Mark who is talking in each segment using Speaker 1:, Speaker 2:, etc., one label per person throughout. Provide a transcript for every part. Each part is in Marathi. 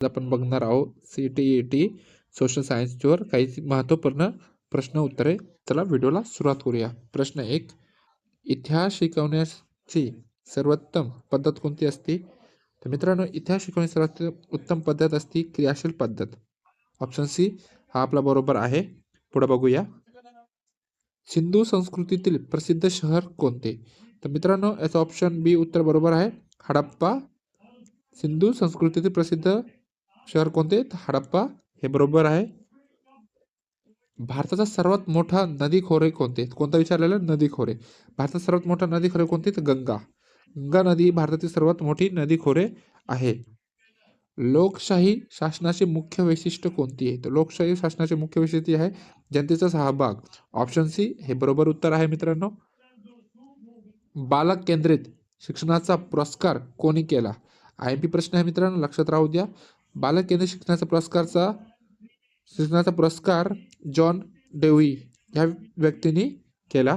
Speaker 1: आपण बघणार आहोत CTET सोशल सायन्सवर काही महत्त्वपूर्ण प्रश्न उत्तरे. चला व्हिडिओला सुरुवात करूया. प्रश्न 1, इतिहास शिकवण्याची सर्वोत्तम पद्धत कोणती असते? तर मित्रांनो, इतिहास शिकवण्याची सर्वात उत्तम पद्धत असते क्रियाशील पद्धत. ऑप्शन सी हा आपला बरोबर आहे. पुढे बघूया. सिंधू संस्कृतीतील प्रसिद्ध शहर कोणते? तर मित्रांनो, याचं ऑप्शन बी उत्तर बरोबर आहे, हडप्पा. सिंधू संस्कृतीतील प्रसिद्ध शहर कोणते? हडप्पा हे बरोबर आहे. भारताचा सर्वात मोठा नदी खोरे कोणते? कोणता विचारलेला? नदी खोरे. भारतात सर्वात मोठा नदी खोरे कोणते? तर गंगा. गंगा नदी ही भारतातील सर्वात मोठी नदी खोरे आहे. लोकशाही शासनाचे मुख्य वैशिष्ट्य कोणती आहे? तर लोकशाही शासनाचे मुख्य वैशिष्ट्य आहे जनतेचा सहभाग. ऑप्शन सी हे बरोबर उत्तर आहे मित्रांनो. बालक केंद्रित शिक्षणाचा पुरस्कार कोणी केला? IMP प्रश्न आहे मित्रांनो, लक्षात राहू द्या. बालक केंद्रित शिक्षणाचा पुरस्कार जॉन डेवी या व्यक्तीने केला.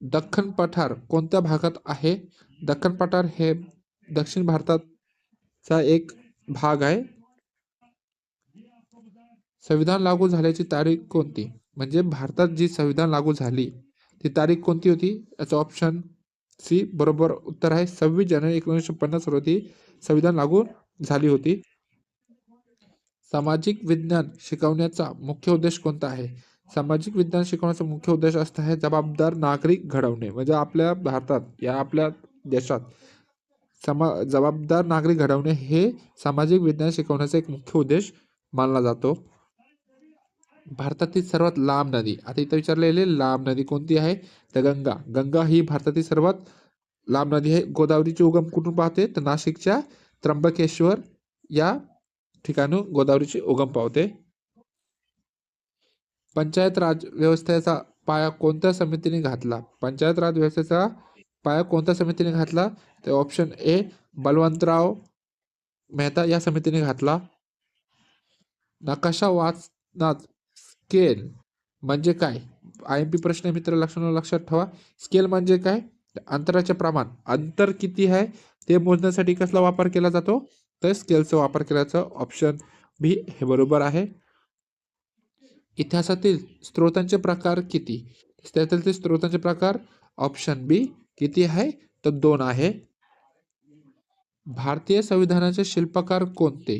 Speaker 1: दख्खन पठार कोणत्या भागात आहे? दख्खन पठार हे दक्षिण भारताचा एक भाग आहे. संविधान लागू झाल्याची तारीख कोणती? म्हणजे भारतात जी संविधान लागू झाली ती तारीख कोणती होती? याचं ऑप्शन सी बरोबर उत्तर आहे. 26 जानेवारी 1950 रोजी संविधान लागू झाली होती. सामाजिक विज्ञान शिकवण्याचा मुख्य उद्देश कोणता आहे? सामाजिक विज्ञान शिकवण्याचा मुख्य उद्देश असता आहे जबाबदार नागरिक घडवणे. म्हणजे आपल्या भारतात या आपल्या देशात जबाबदार नागरिक घडवणे हे सामाजिक विज्ञान शिकवण्याचा एक मुख्य उद्देश मानला जातो. भारतातील सर्वात लांब नदी, आता इथं विचारलेले लांब नदी कोणती आहे? तर गंगा. गंगा ही भारतातील सर्वात लांब नदी आहे. गोदावरीचे उगम कुठून पाहते? तर नाशिकच्या त्र्यंबकेश्वर या ठिकाणी गोदावरीचे उगम पावते. पंचायत राज व्यवस्थेचा पाया कोणत्या समितीने घातला? पंचायत राज व्यवस्थेचा पाया कोणत्या समितीने घातला? तर ऑप्शन ए बलवंतराव मेहता या समितीने घातला. नकाशा वाचनात स्केल म्हणजे काय? IMP प्रश्न मित्र लक्षात ठेवा. स्केल म्हणजे काय? अंतराचे प्रमाण, अंतर किती आहे ते मोजण्यासाठी कसला वापर केला जातो? तर स्केलचा वापर केला जातो. ऑप्शन बी हे बरोबर आहे. इतिहासातील स्त्रोतांचे प्रकार किती? त्यातील स्त्रोतांचे प्रकार ऑप्शन बी किती आहे? तर 2 आहे. भारतीय संविधानाचे शिल्पकार कोणते?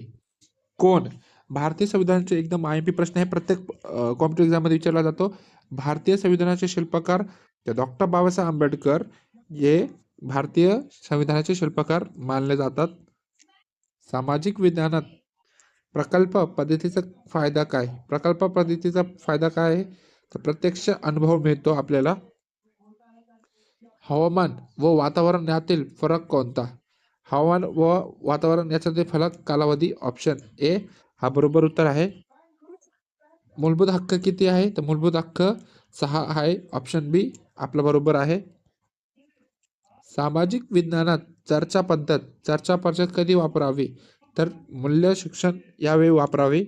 Speaker 1: कोण? भारतीय संविधानाचे एकदम IMP प्रश्न आहे, प्रत्येक कॉम्पिटेटिव्ह एक्झाममध्ये विचारला जातो. भारतीय संविधानाचे शिल्पकार डॉक्टर बाबासाहेब आंबेडकर हे भारतीय संविधानाचे शिल्पकार मानले जातात. सामाजिक विज्ञानात प्रकल्प पद्धतीचा फायदा काय? प्रकल्प पद्धतीचा फायदा काय आहे? तर प्रत्यक्ष अनुभव मिळतो आपल्याला. हवामान व वातावरण यातील फरक कोणता? हवामान व वातावरण याच्यातील फरक कालावधी. ऑप्शन ए हा बरोबर उत्तर आहे. मूलभूत हक्क किती आहे? तर मूलभूत हक्क 6 आहे. ऑप्शन बी आपला बरोबर आहे. सामाजिक विज्ञानात चर्चा पद्धत कधी वापरावी? तर मूल्य शिक्षण यावेळी वापरावे.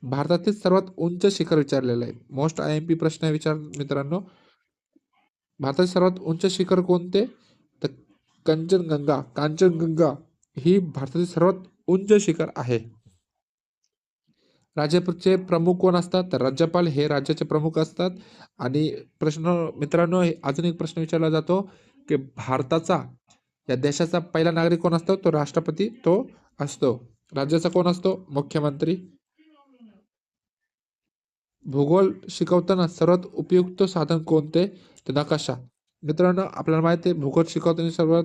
Speaker 1: भारतातील सर्वात उंच शिखर विचारलेलं आहे, मोस्ट IMP प्रश्न विचार मित्रांनो. भारतातील सर्वात उंच शिखर कोणते? तर कांचनगंगा ही भारतातील सर्वात उंच शिखर आहे. राज्याचे प्रमुख कोण असतात? तर राज्यपाल हे राज्याचे प्रमुख असतात. आणि प्रश्न मित्रांनो, अजून एक प्रश्न विचारला जातो की भारताचा या देशाचा पहिला नागरिक कोण असतो? तो राष्ट्रपती तो असतो. राज्याचा कोण असतो? मुख्यमंत्री. भूगोल शिकवताना सर्वात उपयुक्त साधन कोणते? तर नकाशा. मित्रांनो, आपल्याला माहिती आहे भूगोल शिकवताना सर्वात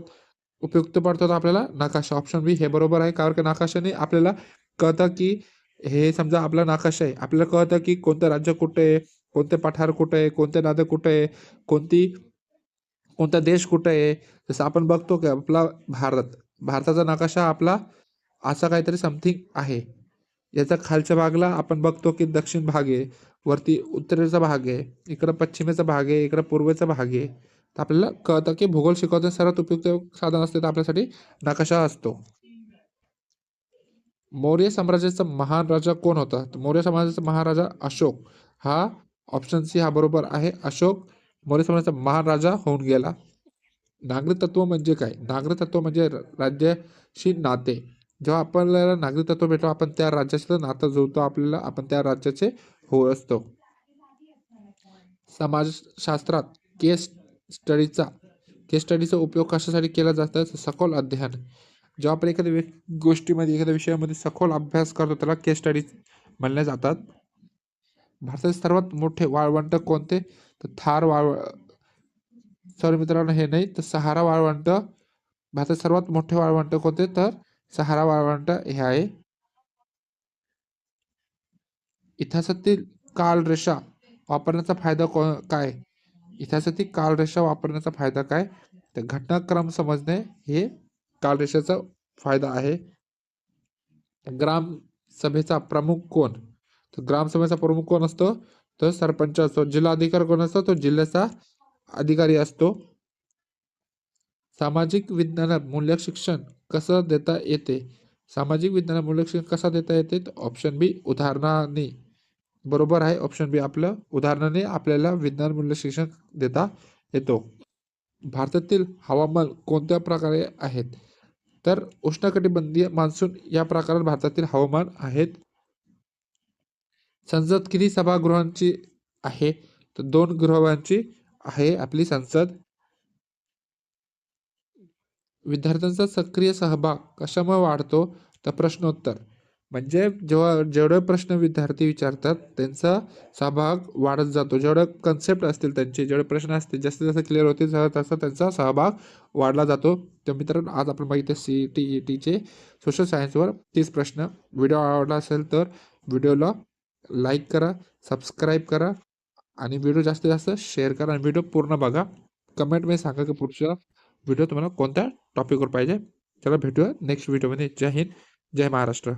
Speaker 1: उपयुक्त पडतो आपल्याला नकाशा. ऑप्शन बी हे बरोबर आहे. कारण की नकाशाने आपल्याला कळतं की हे समजा आपला नकाशा आहे, आपल्याला कळतं की कोणतं राज्य कुठे आहे, कोणते पठार कुठे आहे, कोणते नद्या कुठे आहे, कोणता देश कुठे आहे. जसं आपण बघतो की आपला भारताचा नकाशा आपला असा काहीतरी समथिंग आहे. याचा खालच्या भागला आपण बघतो की दक्षिण भाग आहे, वरती उत्तरेचा भाग आहे, इकडं पश्चिमेचा भाग आहे, इकडं पूर्वेचा भाग आहे. तर आपल्याला कळतं की भूगोल शिकवताना सर्वात उपयुक्त साधन असते तर आपल्यासाठी नकाशा असतो. मौर्य साम्राज्याचा महान राजा कोण होता? तर मौर्य साम्राज्याचा महाराजा अशोक. हा ऑप्शन सी हा बरोबर आहे. अशोक मौर्य साम्राज्याचा महान राजा होऊन गेला. नागरिक तत्व म्हणजे काय? नागरिक तत्व म्हणजे राज्याशी नाते. जेव्हा आपल्याला नागरिकत्व भेटतो आपण त्या राज्याचं नातं जुळतो आपल्याला, आपण त्या राज्याचे हो असतो. समाजशास्त्रात केस स्टडीचा केस स्टडीचा उपयोग कशासाठी केला जातो? सखोल अध्ययन. जेव्हा आपण एखाद्या गोष्टीमध्ये एखाद्या विषयामध्ये सखोल अभ्यास करतो त्याला केस स्टडीज म्हणले जातात. भारताचे सर्वात मोठे वाळवंट कोणते? तर थार सॉरी मित्रांनो, हे नाही तर सहारा वाळवंट. भारतात सर्वात मोठे वाळवंट कोणते? तर सहारा वाळवंट हे आहे. इतिहासातील कालरेषा वापरण्याचा फायदा काय? इतिहासातील कालरेषा वापरण्याचा फायदा काय? तर घटनाक्रम समजणे हे कालरेषेचा फायदा आहे. ग्रामसभेचा प्रमुख कोण? तर ग्रामसभेचा प्रमुख कोण असतो? तर सरपंच असतो. जिल्हाधिकारी कोण असतो? तो जिल्ह्याचा अधिकारी असतो. सामाजिक विज्ञानात मूल्य शिक्षण कसं देता येते? सामाजिक विज्ञानात मूल्य शिक्षण कसं देता येते? तर ऑप्शन बी उदाहरणाने. बरोबर आहे ऑप्शन बी आपलं. उदाहरणाने आपल्याला विज्ञान मूल्य शिक्षण देता येतो. भारतातील हवामान कोणत्या प्रकारे आहेत? तर उष्णकटिबंधीय मान्सून या प्रकारात भारतातील हवामान आहेत. संसद किती सभागृहांची आहे? तर 2 गृहांची आहे आपली संसद. विद्यार्थ्यांचा सक्रिय सहभाग कशामुळे वाढतो? तर प्रश्नोत्तर. म्हणजे जेव्हा जेवढे प्रश्न विद्यार्थी विचारतात त्यांचा सहभाग वाढत जातो. जेवढे कन्सेप्ट असतील त्यांचे, जेवढे प्रश्न असतील जास्तीत जास्त क्लिअर होतील तसा त्यांचा सहभाग वाढला जातो. तर मित्रांनो, आज आपण बघितलं CET सोशल सायन्सवर 30 प्रश्न. व्हिडिओ आवडला असेल तर व्हिडिओला लाईक करा, सबस्क्राईब करा आणि व्हिडिओ जास्तीत जास्त शेअर करा आणि व्हिडिओ पूर्ण बघा. कमेंटमध्ये सांगा की पुढच्या व्हिडिओ तुम्हाला कोणत्या टॉपिकवर पाहिजे. चला भेटूया नेक्स्ट व्हिडिओमध्ये. जय हिंद, जय महाराष्ट्र.